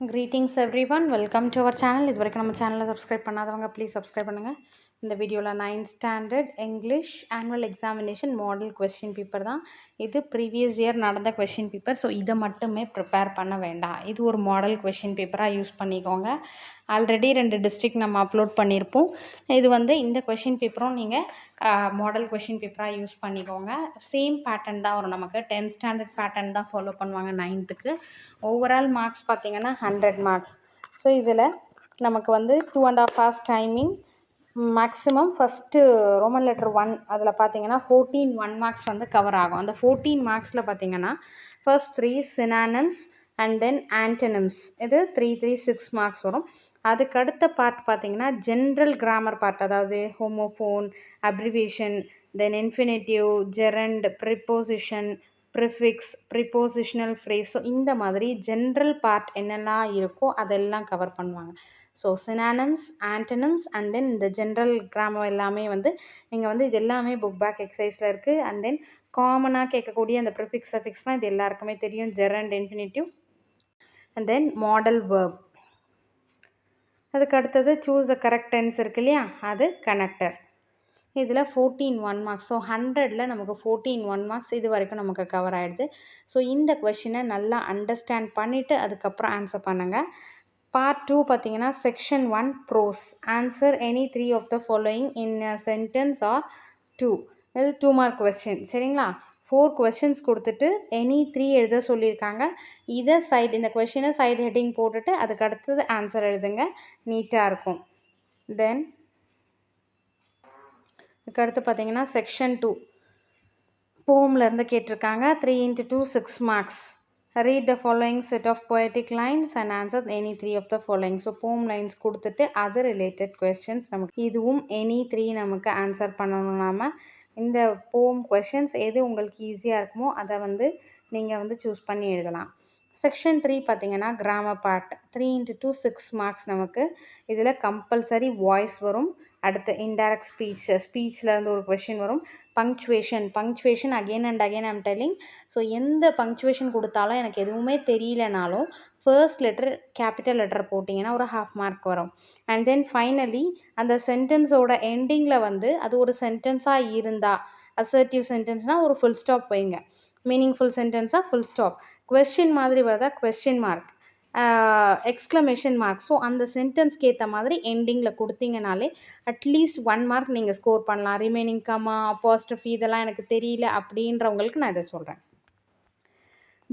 Greetings everyone, welcome to our channel. இதுவரைக்கும் நம்ம சேனலை சப்ஸ்கிரைப் பண்ணாதவங்க ப்ளீஸ் சப்ஸ்கிரைப் பண்ணுங்கள். இந்த வீடியோவில் 9th standard English annual examination model question paper தான். இது ப்ரீவியஸ் இயர் நடந்த கொஸ்டின் பேப்பர். ஸோ இதை மட்டுமே ப்ரிப்பேர் பண்ண வேண்டாம். இது ஒரு மாடல் கொஸ்டின் பேப்பராக யூஸ் பண்ணிக்கோங்க. ஆல்ரெடி 2 டிஸ்ட்ரிக்ட் நம்ம அப்லோட் பண்ணியிருப்போம். இது இந்த கொஸ்டின் பேப்பரும் நீங்கள் மாடல் கொஸ்டின் பேப்பராக யூஸ் பண்ணிக்கோங்க. சேம் பேட்டர்ன் தான் வரும். நமக்கு 10th ஸ்டாண்டர்ட் பேட்டர்ன் தான் ஃபாலோ பண்ணுவாங்க 9th. ஓவரால் மார்க்ஸ் பார்த்திங்கன்னா 100 மார்க்ஸ். ஸோ இதில் நமக்கு 2.5 hours timing. Maximum first Roman letter 1 அதில் பார்த்தீங்கன்னா 14 1 மார்க்ஸ் கவர் ஆகும். அந்த 14 மார்க்ஸில் பார்த்தீங்கன்னா first 3 synonyms and then antonyms, இது 3 6 மார்க்ஸ் வரும். அதுக்கடுத்த பார்ட் பார்த்தீங்கன்னா ஜென்ரல் கிராமர் பார்ட், அதாவது homophone, abbreviation, then infinitive, gerund, preposition, prefix, prepositional phrase. So இந்த மாதிரி ஜென்ரல் பார்ட் என்னெல்லாம் இருக்கோ அதெல்லாம் கவர் பண்ணுவாங்க. So synonyms, antonyms and then இந்த ஜென்ரல் கிராமர் எல்லாமே நீங்கள் இது எல்லாமே புக் பேக் எக்ஸசைஸில் இருக்குது. அண்ட் தென் காமனாக கேட்கக்கூடிய அந்த ப்ரிஃபிக்ஸ் சஃபிக்ஸ்லாம் இது எல்லாருக்குமே தெரியும். Gerund, infinitive and then model verb. அதுக்கு அடுத்தது சூஸ் த கரெக்ட் டென்ஸ் இருக்கு இல்லையா, அது கனெக்டர். இதில் 14 1 மார்க்ஸ். ஸோ 100ல் நமக்கு 14 1 மார்க்ஸ் இது வரைக்கும் நமக்கு கவர் ஆகிடுது. ஸோ இந்த கொஷினை நல்லா அண்டர்ஸ்டாண்ட் பண்ணிவிட்டு அதுக்கப்புறம் ஆன்சர் பண்ணுங்கள். பார்ட் 2 பார்த்தீங்கன்னா section 1 prose. Answer any 3 of the following in sentence or 2. இது 2 மார்க் கொஸ்டின். சரிங்களா? 4 கொஸ்டின்ஸ் கொடுத்துட்டு எனி 3 எழுத சொல்லியிருக்காங்க. இதை இந்த கொஷினை சைடு ஹெட்டிங் போட்டுட்டு அதுக்கு அடுத்தது ஆன்சர் எழுதுங்க. நீட்டாக இருக்கும். தென் இதுக்கடுத்து பார்த்தீங்கன்னா செக்ஷன் 2 போம்லேருந்து கேட்டிருக்காங்க. 3 into 2 6 marks. Read the following set of poetic lines and answer any 3 of the following. So போம் லைன்ஸ் கொடுத்துட்டு அது ரிலேட்டட் கொஸ்டின்ஸ் நமக்கு இதுவும் எனி 3 நமக்கு ஆன்சர் பண்ணணும். நாம் இந்த போம் கொஸ்டின்ஸ் எது உங்களுக்கு ஈஸியாக இருக்குமோ அதை நீங்கள் சூஸ் பண்ணி எழுதலாம். செக்ஷன் 3 பார்த்தீங்கன்னா கிராமர் பார்ட். 3 into 2 6 மார்க்ஸ் நமக்கு. இதில் கம்பல்சரி வாய்ஸ் வரும். அடுத்து இன்டைரக்ட் ஸ்பீச்லேருந்து ஒரு கொஷின் வரும். Punctuation again and again I'm telling. So எந்த பங்க்சுவேஷன் கொடுத்தாலும் எனக்கு எதுவுமே தெரியலனாலும் ஃபர்ஸ்ட் லெட்டர் கேபிட்டல் லெட்டர் போட்டிங்கன்னா ஒரு ½ மார்க் வரும். அண்ட் தென் ஃபைனலி அந்த சென்டென்ஸோட எண்டிங்கில் அது ஒரு சென்டென்ஸாக இருந்தால், அசர்ட்டிவ் சென்டென்ஸ்னால் ஒரு ஃபுல் ஸ்டாப் வைங்க. மீனிங்ஃபுல் சென்டென்ஸாக ஃபுல் ஸ்டாப். கொஸ்டின் மாதிரி வருதா question mark, exclamation mark. So அந்த சென்டென்ஸ்க்கு ஏற்ற மாதிரி எண்டிங்கில் கொடுத்தீங்கனாலே அட்லீஸ்ட் 1 மார்க் நீங்கள் ஸ்கோர் பண்ணலாம். ரிமைனிங் கமா, அப்போஸ்ட்ரஃபி இதெல்லாம் எனக்கு தெரியல அப்படின்றவங்களுக்கு நான் இதை சொல்கிறேன்.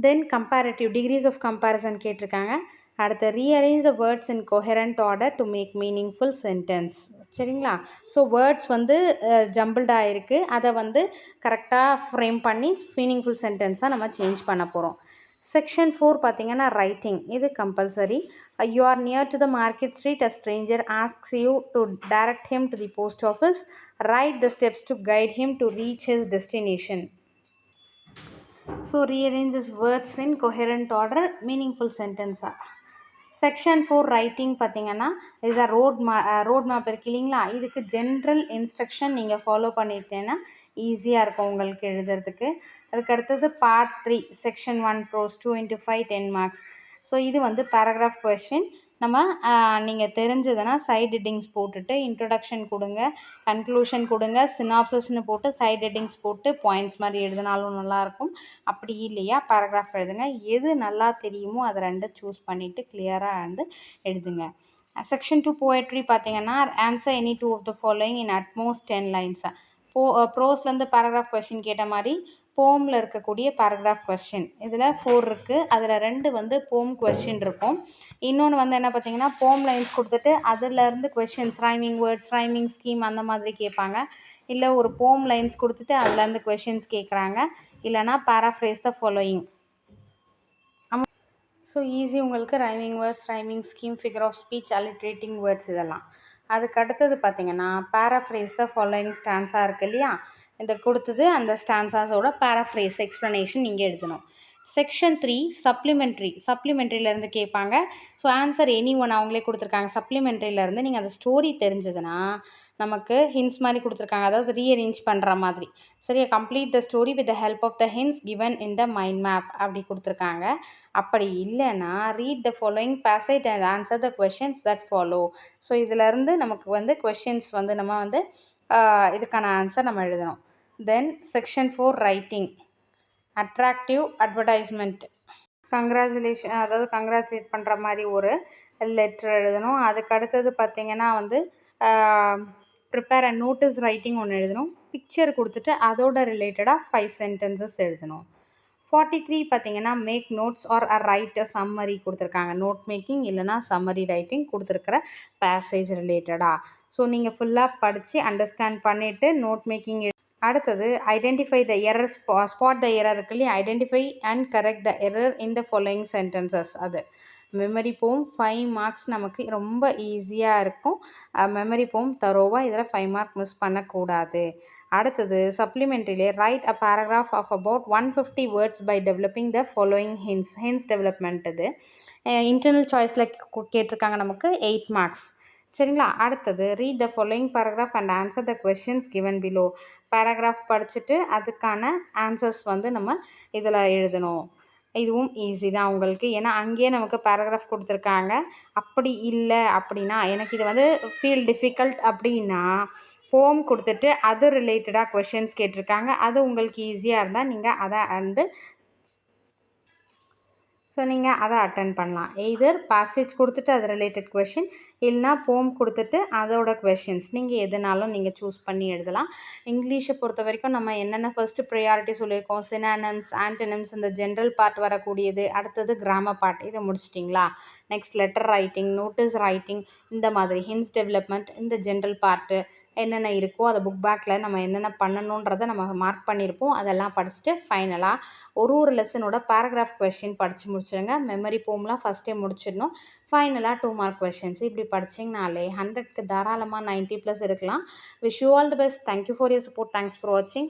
Then comparative degrees of comparison கேட்டிருக்காங்க. அடுத்து rearrange the words in coherent order to make meaningful sentence. சரிங்களா? ஸோ வேர்ட்ஸ் ஜம்பிள்டாக இருக்குது. அதை கரெக்டாக ஃப்ரேம் பண்ணி மீனிங்ஃபுல் சென்டென்ஸாக நம்ம சேஞ்ச் பண்ண போகிறோம். செக்ஷன் 4 பார்த்தீங்கன்னா ரைட்டிங். இது compulsory. You are near to the market street, a stranger asks you to direct him to the post office. Right the steps to guide him to reach his destination. So rearrange his words in coherent order, meaningful sentence. Section 4 writing பார்த்தீங்கன்னா இதுதான் road map இருக்கு இல்லைங்களா, இதுக்கு general instruction நீங்கள் follow பண்ணிட்டேன்னா ஈஸியாக இருக்கும் உங்களுக்கு எழுதுறதுக்கு. அதுக்கு அடுத்தது part 3 section 1 prose 2 into 5 10 marks. So இது பேராகிராஃப் கொஸ்டின். நம்ம நீங்கள் தெரிஞ்சதுன்னா சைட் ஹெட்டிங்ஸ் போட்டுட்டு இன்ட்ரொடக்ஷன் கொடுங்க, கன்க்ளூஷன் கொடுங்க, சினாப்சஸ்ன்னு போட்டு சைட் ஹெட்டிங்ஸ் போட்டு பாயிண்ட்ஸ் மாதிரி எழுதினாலும் நல்லாயிருக்கும். அப்படி இல்லையா பேராகிராஃப் எழுதுங்க. எது நல்லா தெரியுமோ அதை 2 சூஸ் பண்ணிவிட்டு கிளியராக எழுதுங்க. செக்ஷன் 2 போயட்ரி பார்த்தீங்கன்னா answer any 2 of the following in utmost 10 lines. ப்ரோஸ்லேருந்து பேராகிராஃப் கொஸ்டின் கேட்ட மாதிரி போமில் இருக்கக்கூடிய பேராகிராஃப் கொஸ்டின் இதில் 4 இருக்குது. அதில் 2 போம் கொஸ்டின் இருக்கும். இன்னொன்று என்ன பார்த்தீங்கன்னா போம் லைன்ஸ் கொடுத்துட்டு அதிலேருந்து questions, rhyming words, rhyming scheme அந்த மாதிரி கேட்பாங்க. இல்லை ஒரு போம் லைன்ஸ் கொடுத்துட்டு அதுலேருந்து கொஸ்டின்ஸ் கேட்குறாங்க. இல்லைனா paraphrase the following. So easy உங்களுக்கு rhyming words, rhyming scheme, figure of speech, alliterating words இதெல்லாம். அதுக்கு அடுத்தது பார்த்தீங்கன்னா பேராஃப்ரேஸ் த ஃபாலோயிங் ஸ்டான்ஸாக இருக்குது இல்லையா, இதை கொடுத்தது அந்த ஸ்டான்ஸாஸோட பேராஃப்ரேஸ் எக்ஸ்ப்ளனேஷன் நீங்கள் எழுதணும். செக்ஷன் 3 சப்ளிமெண்ட்ரியிலேருந்து கேட்பாங்க. ஸோ ஆன்சர் எனி ஒன் அவங்களே கொடுத்துருக்காங்க. சப்ளிமெண்ட்ரியிலேருந்து நீங்கள் அந்த ஸ்டோரி தெரிஞ்சதுன்னா நமக்கு ஹிண்ட்ஸ் மாதிரி கொடுத்துருக்காங்க. அதாவது ரீஅரேஞ்ச் பண்ணுற மாதிரி. சரியா, complete the story with the help of the hints given in the mind map அப்படி கொடுத்துருக்காங்க. அப்படி இல்லைன்னா read the following passage and answer the questions that follow. So இதிலேருந்து நமக்கு வந்து கொஷின்ஸ் வந்து நம்ம வந்து இதுக்கான ஆன்சர் நம்ம எழுதணும். தென் செக்ஷன் 4 ரைட்டிங். Attractive advertisement. அதாவது கங்க்ராச்சுலேட் பண்ணுற மாதிரி ஒரு லெட்ரு எழுதணும். அதுக்கு அடுத்தது பார்த்திங்கன்னா வந்து ப்ரிப்பேர் அண்ட் நோட்டீஸ் ரைட்டிங் ஒன்று எழுதணும். பிக்சர் கொடுத்துட்டு அதோட ரிலேட்டடாக 5 சென்டென்சஸ் எழுதணும். 43 பார்த்தீங்கன்னா மேக் நோட்ஸ் ஆர் ரைட் அ சம்மரி கொடுத்துருக்காங்க. நோட் மேக்கிங் இல்லைனா சம்மரி ரைட்டிங் கொடுத்துருக்கிற பேசேஜ் ரிலேட்டடாக. ஸோ நீங்கள் ஃபுல்லாக படித்து அண்டர்ஸ்டாண்ட் பண்ணிவிட்டு நோட் மேக்கிங். அடுத்தது identify the error, spot the error இருக்கு இல்லையா, identify and correct the error in the following sentences. அது மெமரி போம் 5 மார்க்ஸ் நமக்கு ரொம்ப ஈஸியாக இருக்கும். மெமரி போம் தரோவாக இதில் 5 மார்க் மிஸ் பண்ணக்கூடாது. அடுத்தது சப்ளிமெண்ட்ரியிலே write a paragraph of about 150 words by developing the following hints development. இது இன்டர்னல் சாய்ஸில் கேட்டிருக்காங்க நமக்கு 8 மார்க்ஸ். சரிங்களா. அடுத்தது read the following paragraph and answer the questions given below. Paragraph படிச்சுட்டு அதுக்கான ஆன்சர்ஸ் வந்து நம்ம இதில் எழுதணும். இதுவும் ஈஸி தான் உங்களுக்கு, ஏன்னா அங்கேயே நமக்கு பேராகிராஃப் கொடுத்துருக்காங்க. அப்படி இல்லை அப்படின்னா எனக்கு இது வந்து ஃபீல் டிஃபிகல்ட் அப்படின்னா போம் கொடுத்துட்டு அது ரிலேட்டடாக கொஷின்ஸ் கேட்டிருக்காங்க. அது உங்களுக்கு ஈஸியாக இருந்தால் நீங்கள் அதை வந்து நீங்கள் அதை அட்டன் பண்ணலாம். எய்தர் பேசேஜ் கொடுத்துட்டு அது ரிலேட்டட் கொஷின், இல்லைனா போம் கொடுத்துட்டு அதோட கொஷின்ஸ் நீங்கள் எதுனாலும் நீங்கள் சூஸ் பண்ணி எழுதலாம். இங்கிலீஷை பொறுத்த வரைக்கும் நம்ம என்னென்ன ஃபர்ஸ்ட் ப்ரையாரிட்டி சொல்லியிருக்கோம், சினானிம்ஸ், ஆன்டனிம்ஸ், இந்த ஜென்ரல் பார்ட் வரக்கூடியது. அடுத்தது கிராமர் பார்ட், இதை முடிச்சிட்டிங்களா. Next letter writing, notice writing, இந்த மாதிரி ஹிண்ட்ஸ் டெவலப்மெண்ட், இந்த ஜென்ரல் பார்ட்டு என்னென்ன இருக்கோ அதை புக் பேக்கில் நம்ம என்னென்ன பண்ணணுன்றதை நம்ம மார்க் பண்ணியிருப்போம். அதெல்லாம் படிச்சுட்டு ஃபைனலாக ஒரு லெசனோட பேராகிராஃப் கொஷின் படித்து முடிச்சிடுங்க. மெமரி போம்லாம் ஃபஸ்ட்டே முடிச்சிடணும். ஃபைனலாக 2 மார்க் கொஷின்ஸ் இப்படி படிச்சிங்கனாலே 100க்கு தாராளமாக 90+ எடுக்கலாம். Wish you all the best. Thank you for your support. Thanks for வாட்சிங்.